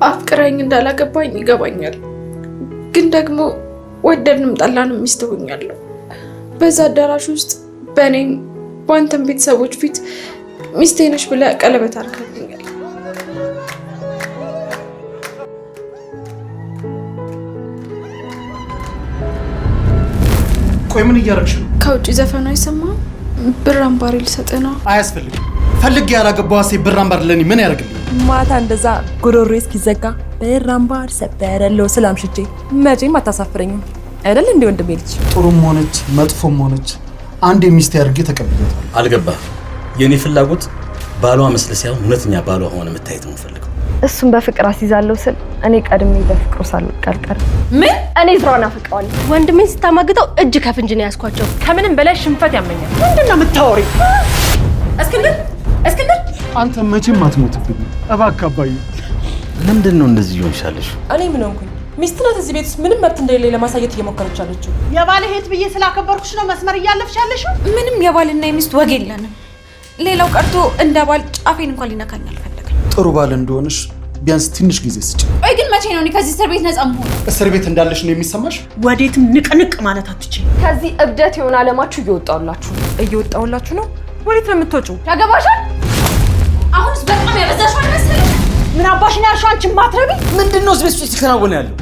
አፍቅራኝ እንዳላገባኝ ይገባኛል። ግን ደግሞ ወደድንም ጠላንም ሚስት ሆኛለሁ። በዛ አዳራሽ ውስጥ በእኔም በአንተም ቤተሰቦች ፊት ሚስቴ ነሽ ብለህ ቀለበት አድርገህልኛል። ቆይ ምን እያደረግሽ ነው? ከውጭ ዘፈኑ አይሰማም? ብር አምባር ልሰጥህ ነው። አያስፈልግም። ፈልጌ ያላገባዋ ሴት ብር አምባር ለኔ ምን ያደርግልኝ? ማታ እንደዛ ጉሮሮ እስኪዘጋ ብር አምባር ሰበረለው ስላምሽቼ መቼም አታሳፍረኝም አይደል? እንደ ወንድሜ ልጅ ጥሩም ሆነች መጥፎም ሆነች አንድ የሚስት ያድርጌ ተቀብያታለሁ። አልገባህ? የኔ ፍላጎት ባሏ መስለ ሳይሆን እውነተኛ ባሏ ሆነ መታየት ነው የምፈልገው። እሱም በፍቅር አስይዛለሁ ስል እኔ ቀድሜ በፍቅሩ ሳልቀርቀር ምን እኔ ዝራውን አፈቅረዋለሁ። ወንድሜን ስታማግጠው እጅ ከፍንጅ ነው ያስኳቸው። ከምንም በላይ ሽንፈት ያመኛል። ምንድነው የምታወሪው? እስክንድር አንተ መቼም አትሞትብኝ እባክህ አባዬ። ለምንድን ነው እንደዚህ ይሆንሻለሽ? እኔ ምን ሆንኩኝ? ሚስት ናት እዚህ ቤት ውስጥ ምንም መብት እንደሌለ ለማሳየት እየሞከረች አለችው። የባለ ሄት ብዬ ስላከበርኩሽ ነው መስመር እያለፍሽ ያለሽው። ምንም የባልና የሚስት ወግ የለንም። ሌላው ቀርቶ እንደ ባል ጫፌን እንኳን ሊነካኝ አልፈለግም። ጥሩ ባል እንደሆነሽ ቢያንስ ትንሽ ጊዜ ስጭ። ቆይ ግን መቼ ነው እኔ ከዚህ እስር ቤት ነፃ መሆን? እስር ቤት እንዳለሽ ነው የሚሰማሽ? ወዴትም ንቅንቅ ማለት አትችይ። ከዚህ እብደት የሆነ አለማችሁ እየወጣሁላችሁ ነው። ወዴት ነው የምትወጪው? ያገባሻል? አሁንስ በጣም ያበዛሽው አይመስልም? ምን አባሽ ነው ያልሽው? አንቺ ማትረቢ ምንድነው እዚህ ቤት ውስጥ የተከናወነ ያለው?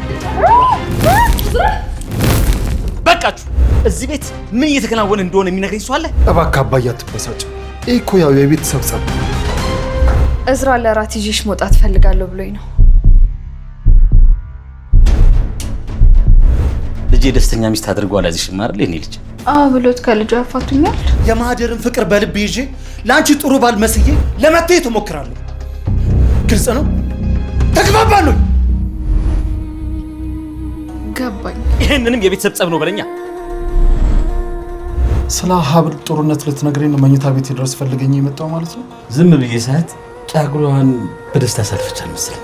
በቃችሁ። እዚህ ቤት ምን እየተከናወነ እንደሆነ የሚነግረኝ ሰው አለ? እባክህ አባዬ አትበሳጭ። ይሄ እኮ ያው የቤተሰብ ጸብ። እዝራ ለራት ይዤሽ መውጣት ፈልጋለሁ ብሎኝ ነው። ልጄ ደስተኛ ሚስት አድርጎ አላዚሽም አይደል? የኔ ልጅ ብሎት ከልጁ ያፋቱኛል። የማህደርን ፍቅር በልብ ይዤ ለአንቺ ጥሩ ባል መስዬ ለመታየት እሞክራለሁ። ግልጽ ነው። ተግባባሉ? ገባኝ። ይሄንንም የቤተሰብ ጸብ ነው በለኛ። ስለ ሀብል ጦርነት ልትነግረኝ ነው መኝታ ቤት ድረስ ፈልገኝ የመጣው ማለት ነው? ዝም ብዬ ሳያት ጫጉሏን በደስታ ሳልፈቻል መሰለኝ።